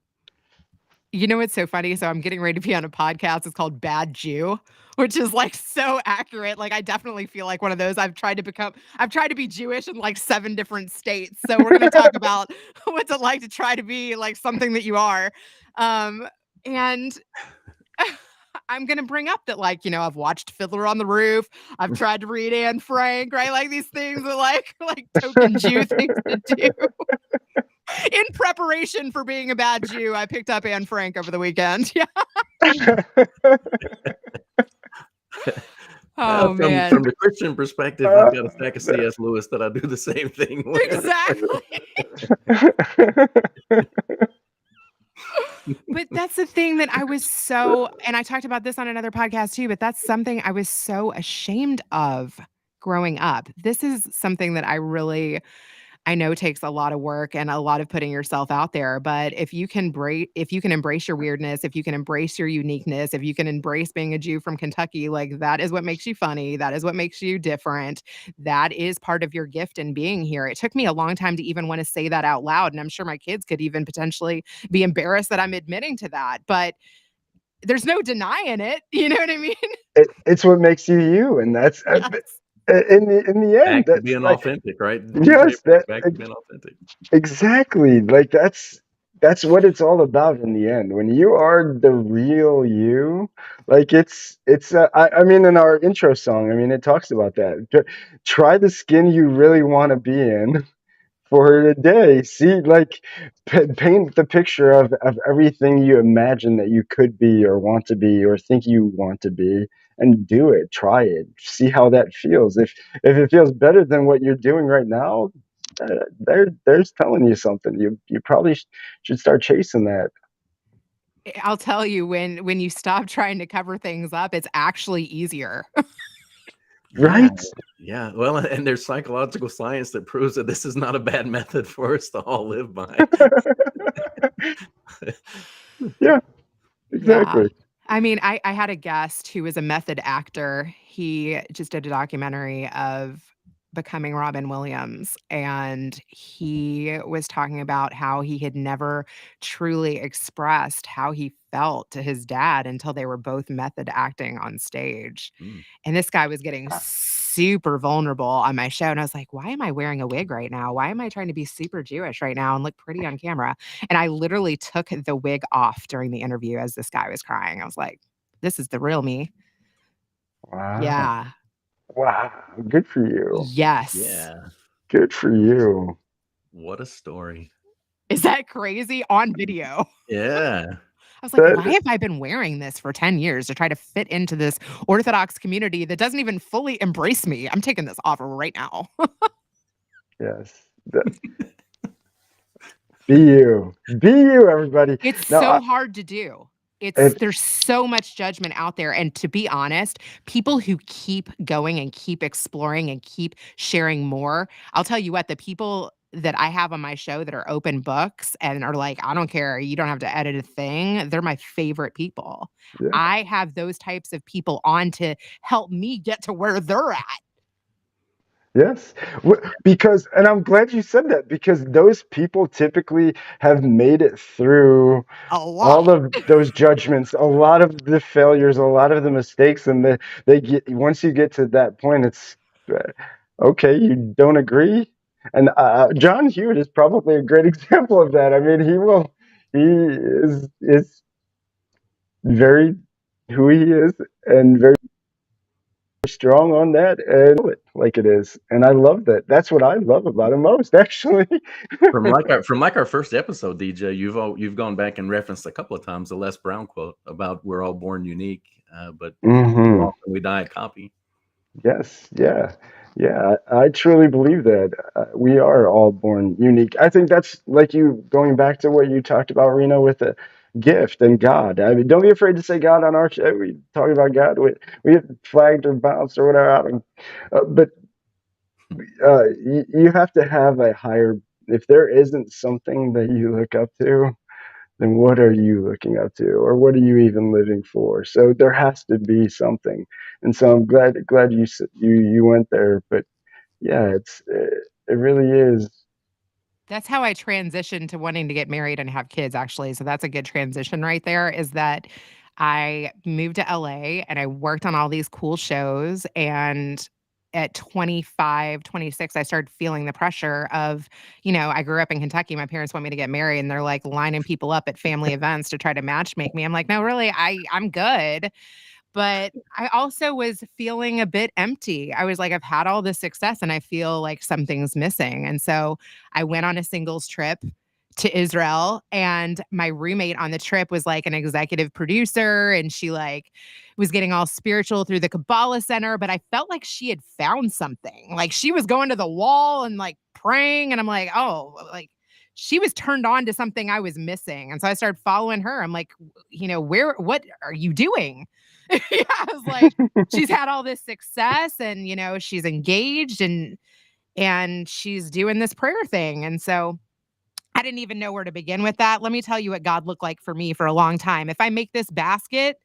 You know what's so funny? So I'm getting ready to be on a podcast. It's called Bad Jew, which is like so accurate. Like I definitely feel like one of those. I've tried to be Jewish in like 7 different states. So we're going to talk about what's it like to try to be like something that you are. And I'm going to bring up that, like, I've watched Fiddler on the Roof. I've tried to read Anne Frank, right? Like these things are like token Jew things to do. In preparation for being a bad Jew, I picked up Anne Frank over the weekend. Yeah. Oh, man. From the Christian perspective, I've got a stack of C.S. Lewis that I do the same thing with. Exactly. But that's the thing that I was so, and I talked about this on another podcast too, but that's something I was so ashamed of growing up. This is something that I know takes a lot of work and a lot of putting yourself out there, but if you can embrace your weirdness, if you can embrace your uniqueness, if you can embrace being a Jew from Kentucky, like that is what makes you funny. That is what makes you different. That is part of your gift in being here. It took me a long time to even want to say that out loud. And I'm sure my kids could even potentially be embarrassed that I'm admitting to that, but there's no denying it. You know what I mean? It's what makes you you, and that's Yes. in the end, Back to that's being like, authentic, right? yes, Back to being authentic. exactly. Like that's what it's all about in the end. When you are the real you, like I mean, in our intro song, I mean, it talks about that. Try the skin you really want to be in for a day. See, like, paint the picture of everything you imagine that you could be or want to be or think you want to be, and do it. Try it. See how that feels. If it feels better than what you're doing right now, there's telling you something. You probably should start chasing that. I'll tell you, when you stop trying to cover things up, it's actually easier. Right? Yeah. Well, and there's psychological science that proves that this is not a bad method for us to all live by. Yeah, exactly. Yeah. I mean, I had a guest who was a method actor. He just did a documentary of becoming Robin Williams, and he was talking about how he had never truly expressed how he felt to his dad until they were both method acting on stage. Mm. And this guy was getting super vulnerable on my show. And I was like, why am I wearing a wig right now? Why am I trying to be super Jewish right now and look pretty on camera? And I literally took the wig off during the interview as this guy was crying. I was like, this is the real me. Wow. Yeah. Wow. Good for you. Yes. Yeah. Good for you. What a story. Is that crazy? On video. Yeah. I was like, why have I been wearing this for 10 years to try to fit into this Orthodox community that doesn't even fully embrace me? I'm taking this off right now. Yes. Be you. Be you, everybody. It's No, so hard to do. There's so much judgment out there. And to be honest, people who keep going and keep exploring and keep sharing more, I'll tell you what, the people that I have on my show that are open books and are like, I don't care, you don't have to edit a thing, they're my favorite people. Yeah. I have those types of people on to help me get to where they're at. Yes, because, and I'm glad you said that, because those people typically have made it through all of those judgments, a lot of the failures, a lot of the mistakes, and they get, once you get to that point, it's okay, you don't agree. And John Hewitt is probably a great example of that. I mean, he is very who he is and very strong on that, and like it is, and I love that. That's what I love about him most, actually. from our first episode, DJ, you've gone back and referenced a couple of times the Les Brown quote about we're all born unique, but often we die a copy. Yes, yeah, yeah. I truly believe that we are all born unique. I think that's like you going back to what you talked about, Reno, with the gift and God. I mean, don't be afraid to say God on our show. We talk about God. We get flagged or bounced or whatever. I don't, but you have to have a higher. If there isn't something that you look up to, then what are you looking up to, or what are you even living for? So there has to be something, and so I'm glad you went there. But yeah, it really is. That's how I transitioned to wanting to get married and have kids, actually. So that's a good transition right there, is that I moved to LA and I worked on all these cool shows. And at 25, 26, I started feeling the pressure of, I grew up in Kentucky. My parents want me to get married and they're like lining people up at family events to try to match make me. I'm like, no, really, I'm good. But I also was feeling a bit empty. I was like, I've had all this success and I feel like something's missing. And so I went on a singles trip to Israel, and my roommate on the trip was like an executive producer, and she like was getting all spiritual through the Kabbalah Center, but I felt like she had found something. Like she was going to the wall and like praying, and I'm like, "Oh, like she was turned on to something I was missing." And so I started following her. I'm like, what are you doing? Yeah, I was like, she's had all this success and, she's engaged and she's doing this prayer thing. And so I didn't even know where to begin with that. Let me tell you what God looked like for me for a long time. If I make this basket,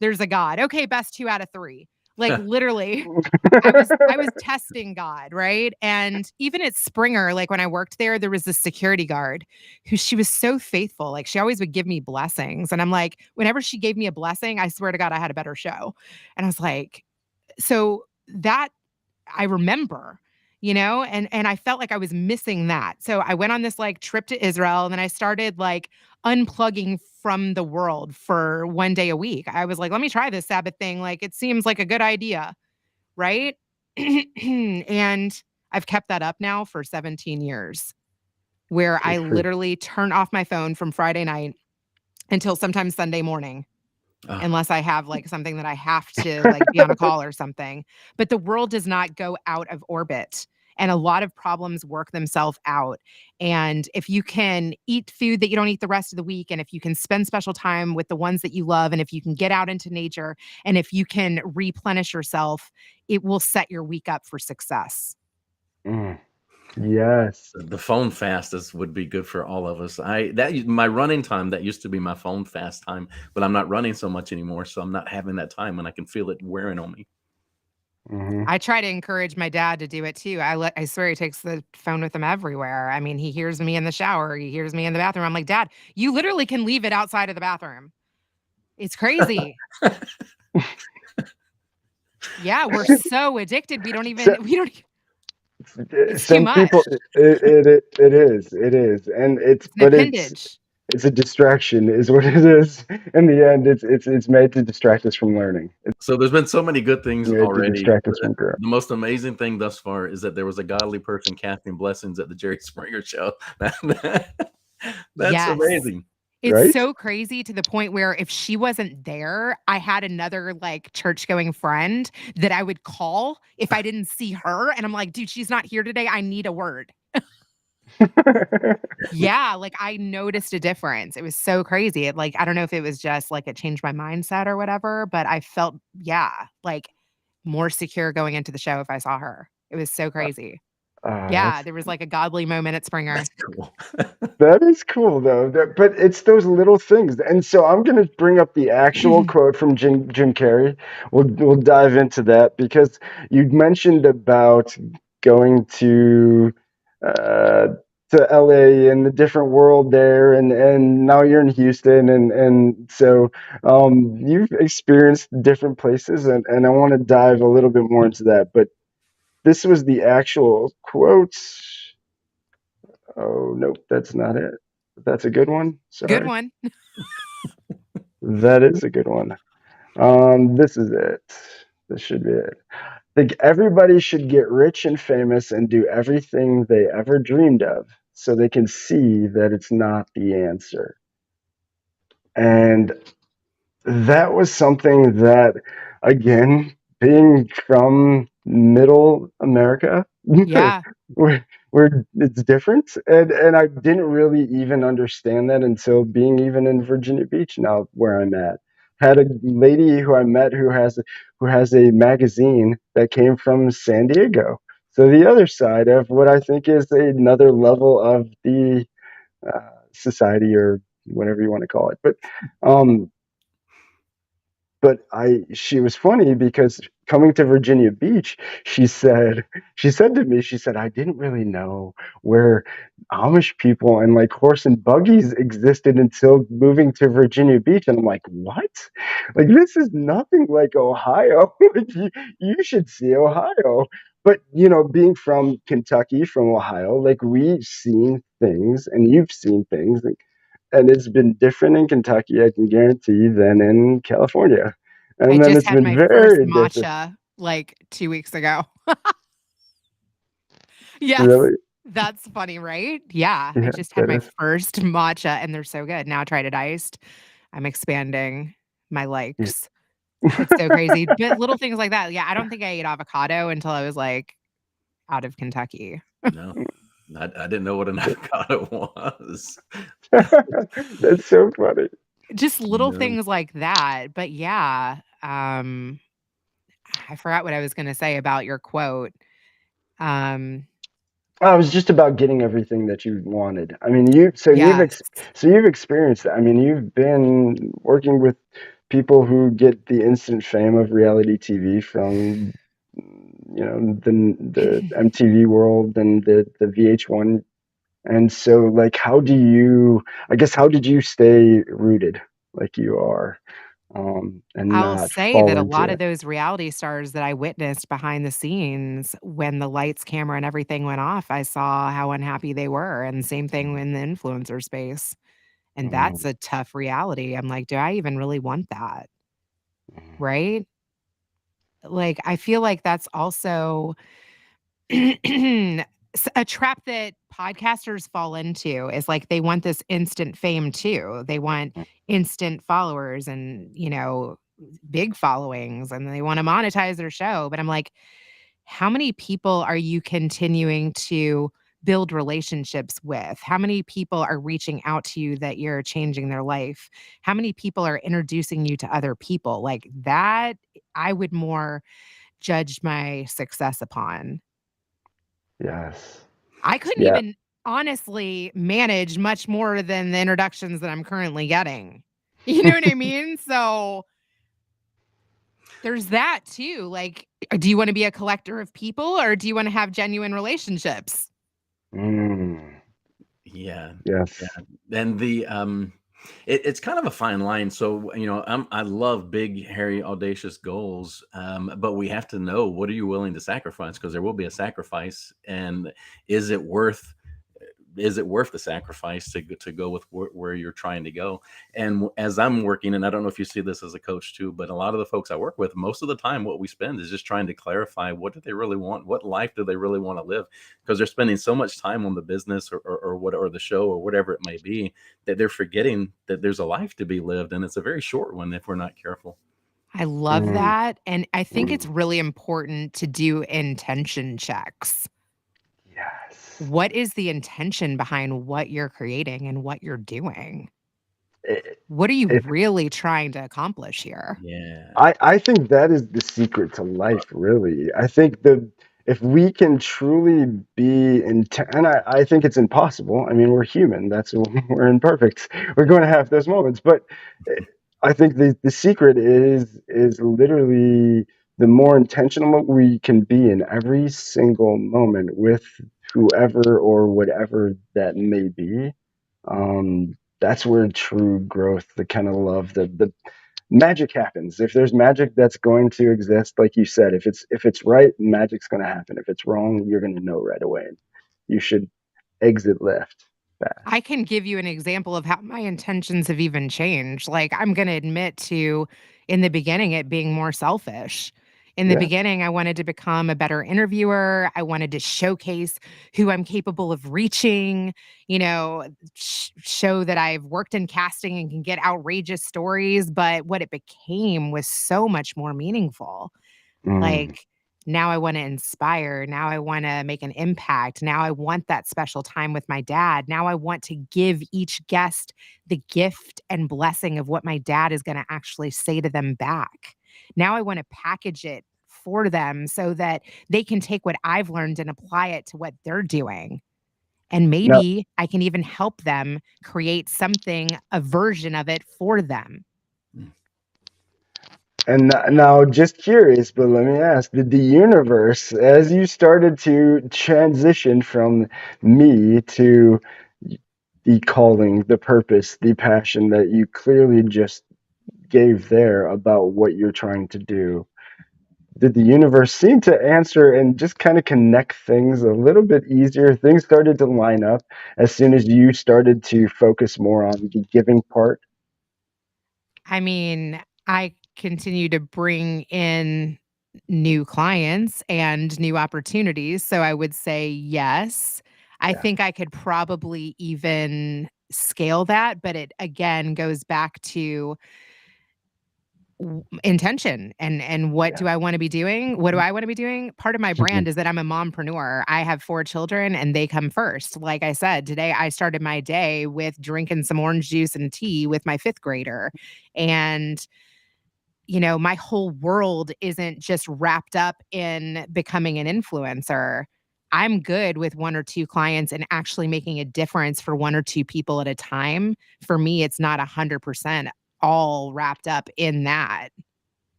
there's a God. Okay, best 2 out of 3. Like literally, I was testing God, right? And even at Springer, like when I worked there, there was this security guard who she was so faithful. Like she always would give me blessings. And I'm like, whenever she gave me a blessing, I swear to God, I had a better show. And I was like, so that I remember, and I felt like I was missing that. So I went on this like trip to Israel and then I started like unplugging from the world for 1 day a week. I was like, let me try this Sabbath thing. Like it seems like a good idea, right? And I've kept that up now for 17 years, where I Good for literally turn off my phone from Friday night until sometimes Sunday morning, Ah, unless I have like something that I have to like be on a call or something. But the world does not go out of orbit. And a lot of problems work themselves out. And if you can eat food that you don't eat the rest of the week, and if you can spend special time with the ones that you love, and if you can get out into nature, and if you can replenish yourself, it will set your week up for success. mm, yes. the phone fast would be good for all of us. My running time, that used to be my phone fast time, but I'm not running so much anymore, so I'm not having that time, and I can feel it wearing on me. Hmm. I try to encourage my dad to do it too. I swear he takes the phone with him everywhere. I mean, he hears me in the shower, he hears me in the bathroom. I'm like, "Dad, you literally can leave it outside of the bathroom." It's crazy. Yeah, we're so addicted. So, We don't it's too some much. people, it is, and It's an appendage. it's a distraction, is what it is. In the end, it's made to distract us from learning. It's So there's been so many good things made to already. distract us from growth. The most amazing thing thus far is that there was a godly person casting blessings at the Jerry Springer show. That's Yes. amazing. It's Right? so crazy to the point where if she wasn't there, I had another like church-going friend that I would call if I didn't see her, and I'm like, "Dude, she's not here today. I need a word." Yeah, like I noticed a difference. It was so crazy. Like I don't know if it was just like it changed my mindset or whatever, but I felt, yeah, like more secure going into the show if I saw her. It was so crazy. Yeah, That's there was like a godly moment at That's Springer. cool. that is cool though. But it's those little things. And so I'm going to bring up the actual quote from Jim Carrey. We'll dive into that because you mentioned about going uh, to LA and the different world there, and now you're in Houston, and so you've experienced different places, and I want to dive a little bit more into that. But this was the actual quote. Oh, nope, that's not it. That's a good one. Good Sorry. one. That is a good one. This is it. This should be it. I think everybody should get rich and famous and do everything they ever dreamed of so they can see that it's not the answer. And that was something that, again, being from middle America. Yeah. where it's different, and I didn't really even understand that until being even in Virginia Beach now, where I'm at. Had a lady who I met who has a magazine that came from San Diego. So the other side of what I think is another level of the society, or whatever you want to call it. Um, but she was funny because coming to Virginia Beach, she said to me, she said, I didn't really know where Amish people and like horse and buggies existed until moving to Virginia Beach. And I'm like, what? Like, this is nothing like Ohio. Like, you should see Ohio. But being from Kentucky, from Ohio, like, we've seen things and you've seen things, and it's been different in Kentucky, I can guarantee, than in California. I And then just it's had been my first very different. matcha like 2 weeks ago. Yes. Really? That's funny, right? Yeah. I Yeah, just had that my is. first matcha and they're so good. Now I tried it iced. I'm expanding my Yeah. likes. It's so crazy. But little things like that. Yeah, I don't think I ate avocado until I was like out of Kentucky. No, I didn't know what an avocado was. That's so funny. Just little No. things like that. But yeah, I forgot what I was going to say about your quote. Um, Oh, it was just about getting everything that you wanted. I mean, yes. so you've experienced that. I mean, you've been working with people who get the instant fame of reality TV from the MTV world and the VH1. And so, like, I guess, how did you stay rooted like you are, and I'll not say fall that a into lot of it? those reality stars that I witnessed behind the scenes when the lights, camera, and everything went off, I saw how unhappy they were. And same thing in the influencer space. And that's Mm, a tough reality. I'm like, do I even really want that? mm, Right? Like, I feel like that's also a trap that podcasters fall into is like they want this instant fame too. They want mm, instant followers and, big followings and they want to monetize their show. But I'm like, how many people are you continuing to build relationships with? How many people are reaching out to you that you're changing their life? How many people are introducing you to other people? Like that, I would more judge my success upon. yes. I couldn't Yeah. even honestly manage much more than the introductions that I'm currently getting. You know what I mean? So there's that too. Like, do you want to be a collector of people or do you want to have genuine relationships? Mm, Yeah, yes. yeah, and it's kind of a fine line. So I love big, hairy, audacious goals, but we have to know, what are you willing to sacrifice? Because there will be a sacrifice, and is it worth the sacrifice to go with where you're trying to go? And as I'm working, and I don't know if you see this as a coach too, but a lot of the folks I work with, most of the time what we spend is just trying to clarify, what do they really want, what life do they really want to live, because they're spending so much time on the business or the show or whatever it may be, that they're forgetting that there's a life to be lived, and it's a very short one if we're not careful. I love Mm, that. And I think it's mm, really important to do intention checks. yes. What is the intention behind what you're creating and what you're doing? I- What are you If really trying to accomplish here? Yeah. I think that is the secret to life, really. I think if we can truly be intent, and I think it's impossible. I mean, we're human. We're imperfect. We're going to have those moments, but eh, I think the secret is literally the more intentional we can be in every single moment with whoever or whatever that may be. That's where true growth, the kind of love, the magic happens. If there's magic that's going to exist, like you said, if it's right, magic's going to happen. If it's wrong, you're going to know right away. You should exit left I fast. can give you an example of how my intentions have even changed. Like, I'm going to admit to, in the beginning, it being more selfish. In the Yeah. beginning, I wanted to become a better interviewer. I wanted to showcase who I'm capable of reaching, show that I've worked in casting and can get outrageous stories. But what it became was so much more meaningful. Mm, Like, Now I want to inspire. Now I want to make an impact. Now I want that special time with my dad. Now I want to give each guest the gift and blessing of what my dad is going to actually say to them back. Now I want to package it for them so that they can take what I've learned and apply it to what they're doing. And Now, maybe I can even help them create something, a version of it for them. and now, just curious, but let me ask: did the universe, as you started to transition from me to the calling, the purpose, the passion that you clearly just gave there about what you're trying to do, did the universe seem to answer and just kind of connect things a little bit easier? Things started to line up as soon as you started to focus more on the giving part. I mean, I continue to bring in new clients and new opportunities. So I would say yes. I Yeah, think I could probably even scale that, but it again goes back to intention and what yeah. do I want to be doing? What do I want to be doing? Part of my brand is that I'm a mompreneur. I have 4 children and they come first. Like I said, today I started my day with drinking some orange juice and tea with my 5th grader. And my whole world isn't just wrapped up in becoming an influencer. I'm good with 1 or 2 clients and actually making a difference for 1 or 2 people at a time. For me, it's not 100% all wrapped up in that.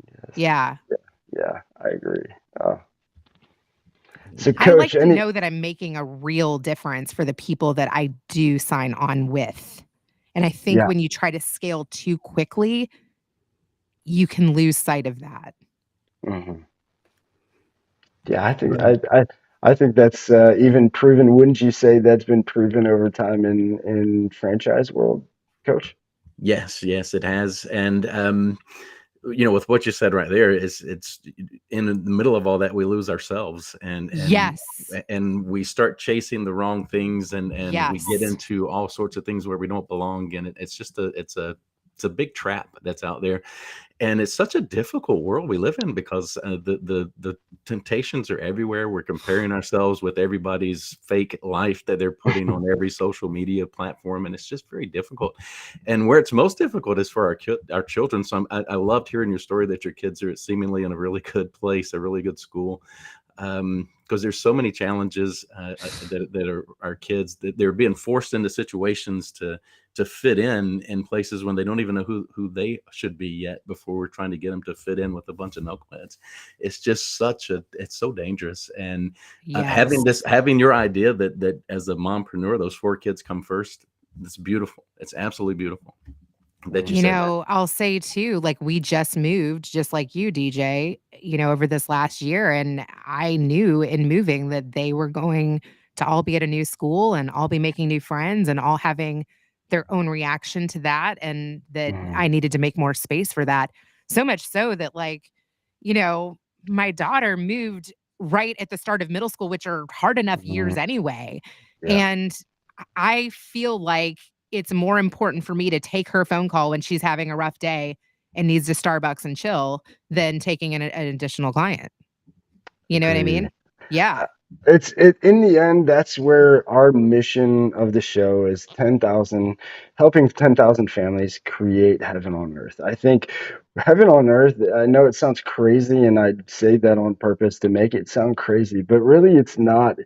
Yes. Yeah. Yeah, I agree. Oh. So, I Coach, like to any know that I'm making a real difference for the people that I do sign on with. And I think yeah, when you try to scale too quickly, you can lose sight of that. hmm yeah, I think that's even proven. Wouldn't you say that's been proven over time in franchise world, Coach? Yes, yes, it has. And with what you said right there, is it's in the middle of all that we lose ourselves, Yes. and we start chasing the wrong things, and we get Yes. into all sorts of things where we don't belong, and it's just it's a big trap that's out there. And it's such a difficult world we live in, because the temptations are everywhere. We're comparing ourselves with everybody's fake life that they're putting on every social media platform, and it's just very difficult. And where it's most difficult is for our children. So I loved hearing your story that your kids are seemingly in a really good place, a really good school, because there's so many challenges that are our kids, that they're being forced into situations to fit in places when they don't even know who they should be yet, before we're trying to get them to fit in with a bunch of knuckleheads. It's just it's so dangerous. And Yes. having your idea that as a mompreneur, those 4 kids come first, it's beautiful. It's absolutely beautiful that you said that. I'll say too, like we just moved, just like you, DJ, over this last year. And I knew in moving that they were going to all be at a new school and all be making new friends and all having their own reaction to that. And that Mhm, I needed to make more space for that. So much so that, like, you know, my daughter moved right at the start of middle school, which are hard enough years mhm, anyway. yeah. And I feel like it's more important for me to take her phone call when she's having a rough day and needs to Starbucks and chill than taking an additional client. You know what I Agreed. mean? Yeah. Uh, it in the end, that's where our mission of the show is: 10,000, helping 10,000 families create heaven on earth. I think heaven on earth, I know it sounds crazy, and I say that on purpose to make it sound crazy, but really it's not.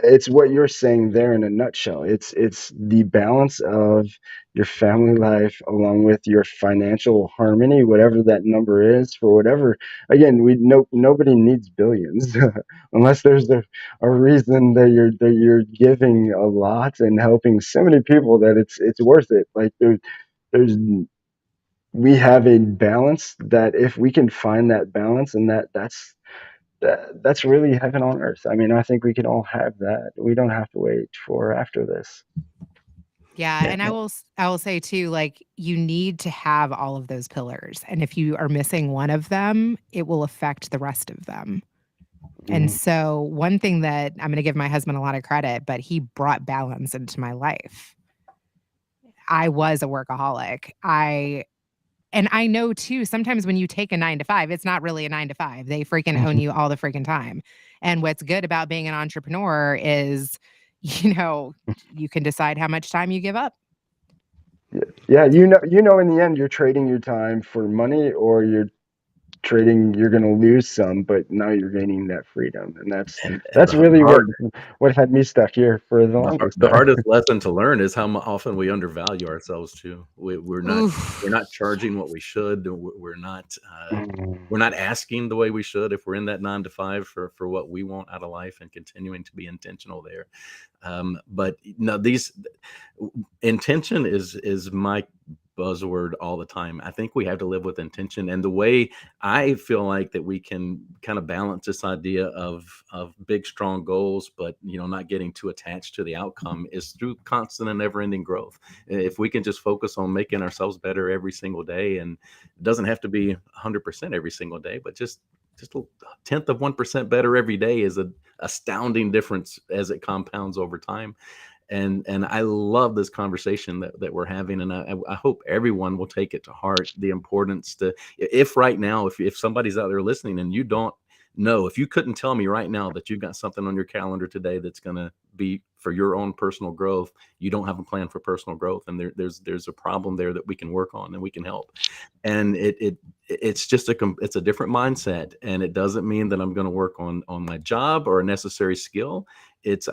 It's what you're saying there in a nutshell. It's the balance of your family life along with your financial harmony, whatever that number is, for whatever. Again, we no nobody needs billions unless there's a reason that you're giving a lot and helping so many people that it's worth it. Like there's we have a balance that if we can find that balance, and that's really heaven on earth. I mean, I think we can all have that. We don't have to wait for after this. Yeah, and I will say too, like, you need to have all of those pillars, and if you are missing one of them, it will affect the rest of them. And Mhm, so one thing that I'm going to give my husband a lot of credit, but he brought balance into my life. I was a workaholic. I And I know too, sometimes when you take a 9 to 5, it's not really a 9 to 5. They freaking own you all the freaking time. And what's good about being an entrepreneur is, you can decide how much time you give up. Yeah, in the end, you're trading your time for money, or you're going to lose some, but now you're gaining that freedom. And And that's the really hard what had me stuck here for the longest the time. hardest lesson to learn is how often we undervalue ourselves too. We're Oof. not charging what we should. We're not asking the way we should if we're in that 9 to 5 for what we want out of life, and continuing to be intentional there. But no, intention is my buzzword all the time. I think we have to live with intention, and the way I feel like that we can kind of balance this idea of big strong goals, but not getting too attached to the outcome, is through constant and never-ending growth. If we can just focus on making ourselves better every single day, and it doesn't have to be 100% every single day, but just a tenth of 1% better every day is an astounding difference as it compounds over time. And I love this conversation that we're having, and I hope everyone will take it to heart, the importance if right now, if somebody's out there listening and you don't know, if you couldn't tell me right now that you've got something on your calendar today that's going to be for your own personal growth, you don't have a plan for personal growth, and there's a problem there that we can work on and we can help. And it's just it's a different mindset, and it doesn't mean that I'm going to work on my job or a necessary skill.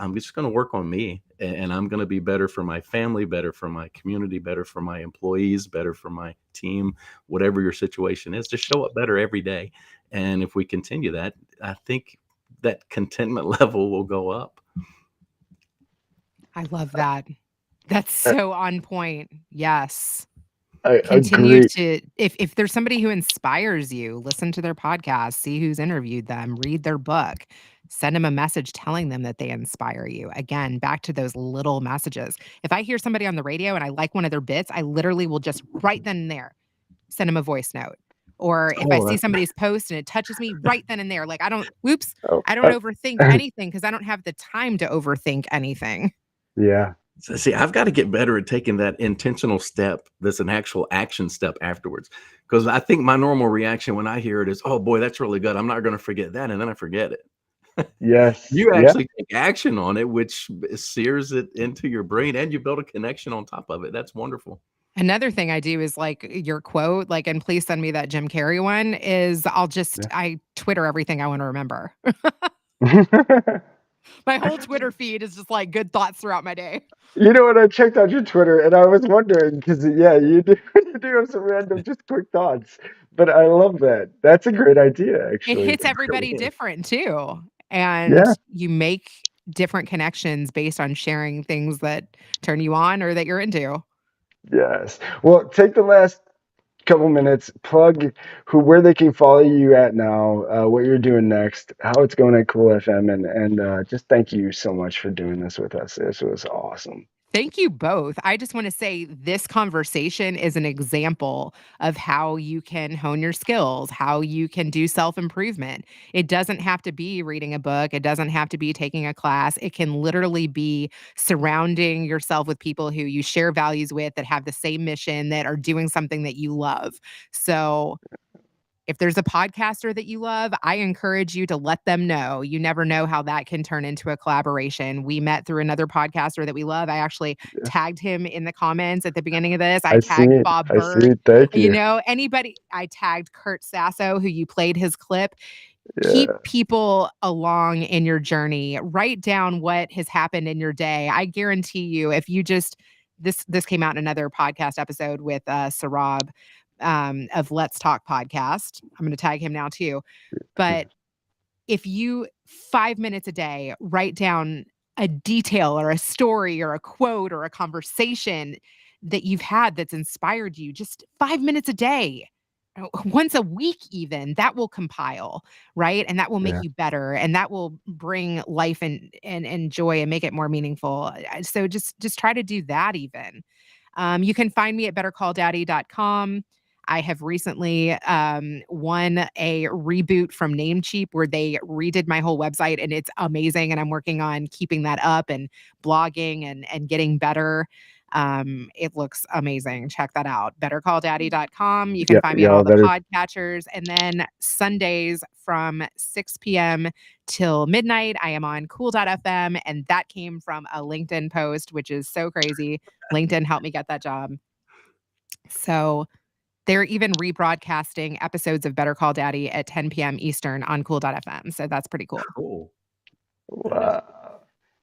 I'm just going to work on me, and I'm going to be better for my family, better for my community, better for my employees, better for my team, whatever your situation is. Just show up better every day. And if we continue that, I think that contentment level will go up. I love that. That's so on point. Yes. I Continue agree. to, if there's somebody who inspires you, listen to their podcast, see who's interviewed them, read their book, send them a message telling them that they inspire you. Again, back to those little messages. If I hear somebody on the radio and I like one of their bits, I literally will just right then and there send them a voice note. Or if I see somebody's post and it touches me right then and there, like I don't overthink anything, because I don't have the time to overthink anything. Yeah. So, see, I've got to get better at taking that intentional step that's an actual action step afterwards. Because I think my normal reaction when I hear it is, oh boy, that's really good, I'm not going to forget that. And then I forget it. Yes. You Yeah. actually take action on it, which sears it into your brain, and you build a connection on top of it. That's wonderful. Another thing I do is like your quote, like, and please send me that Jim Carrey one, is I Twitter everything I want to remember. My whole Twitter feed is just like good thoughts throughout my day. You know what? I checked out your Twitter and I was wondering, because you do have some random, just quick thoughts. But I love that. That's a great idea, It actually. hits everybody different too. And Yeah. you make different connections based on sharing things that turn you on or that you're into. Yes. Well, take the last couple minutes, plug where they can follow you at now, what you're doing next, how it's going at Cool FM, and just thank you so much for doing this with us. This was awesome. Thank you both. I just want to say this conversation is an example of how you can hone your skills, how you can do self-improvement. It doesn't have to be reading a book. It doesn't have to be taking a class. It can literally be surrounding yourself with people who you share values with, that have the same mission, that are doing something that you love. So if there's a podcaster that you love, I encourage you to let them know. You never know how that can turn into a collaboration. We met through another podcaster that we love. I actually tagged him in the comments at the beginning of this. I tagged Bob Bird. Thank you. Anybody. I tagged Kurt Sasso, who you played his clip. Keep people along in your journey. Write down what has happened in your day. I guarantee you, if you just this came out in another podcast episode with Sarab of Let's Talk podcast. I'm going to tag him now too. But if you 5 minutes a day write down a detail or a story or a quote or a conversation that you've had that's inspired you, just 5 minutes a day, once a week even, that will compile, right? And that will make you better, and that will bring life and joy and make it more meaningful. So just try to do that even. You can find me at bettercalldaddy.com. I have recently won a reboot from Namecheap where they redid my whole website, and it's amazing. And I'm working on keeping that up and blogging and getting better. It looks amazing. Check that out. BetterCallDaddy.com. You can find me on y'all all the better podcatchers. And then Sundays from 6 p.m. till midnight, I am on cool.fm. And that came from a LinkedIn post, which is so crazy. LinkedIn helped me get that job. So they're even rebroadcasting episodes of Better Call Daddy at 10 p.m. Eastern on cool.fm. So that's pretty cool. Cool. Wow.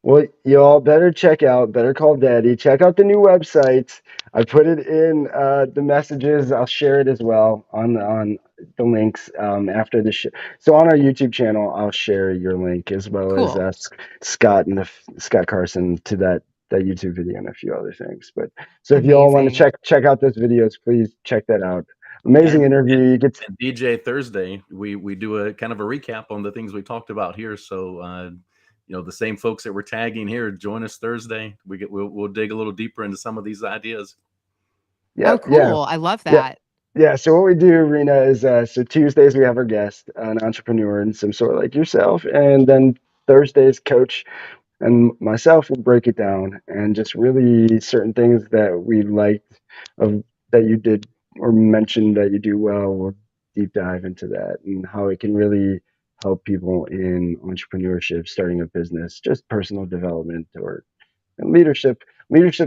Well, y'all better check out Better Call Daddy. Check out the new website. I put it in the messages. I'll share it as well on the links after the show. So on our YouTube channel, I'll share your link as well as Cool. Scott and Scott Carson to that YouTube video and a few other things. But so if you all want to check out those videos, please check that out. Amazing interview. You get and DJ Thursday, we do a kind of a recap on the things we talked about here. So the same folks that we're tagging here, join us Thursday. We'll dig a little deeper into some of these ideas. Yeah. Oh, cool. Yeah. I love that. Yeah. So what we do, Reena, is so Tuesdays we have our guest, an entrepreneur and some sort like yourself, and then Thursdays, Coach and myself will break it down and just really certain things that we liked of that you did or mentioned that you do well. We'll deep dive into that and how it can really help people in entrepreneurship, starting a business, just personal development or leadership,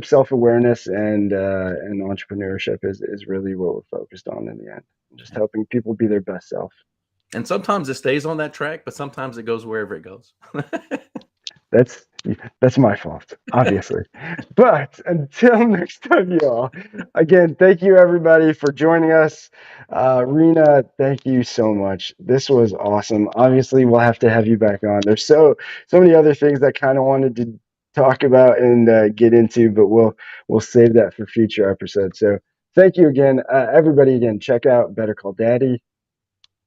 self-awareness, and entrepreneurship is really what we're focused on in the end. Just helping people be their best self. And sometimes it stays on that track, but sometimes it goes wherever it goes. That's my fault, obviously. But until next time, y'all. Again, thank you everybody for joining us. Reena, thank you so much. This was awesome. Obviously, we'll have to have you back on. There's so many other things I kind of wanted to talk about and get into, but we'll save that for future episodes. So thank you again, everybody. Again, check out Better Call Daddy.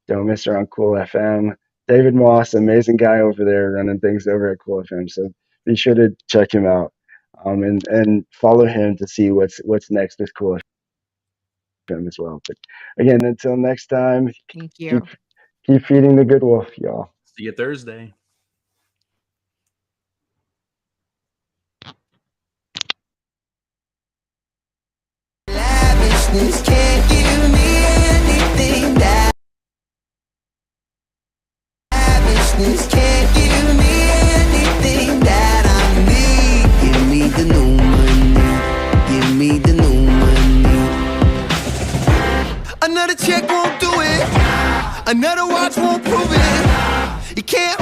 Don't miss her on Cool FM. David Moss, amazing guy over there running things over at Cool FM. So be sure to check him out and follow him to see what's next with Cool FM as well. But again, until next time, Thank you. Keep feeding the good wolf, y'all. See you Thursday. Lavishness can't give me anything that lavishness can't give me anything that I need. Give me the new money. Give me the new money. Another check won't do it. Another watch won't prove it. You can't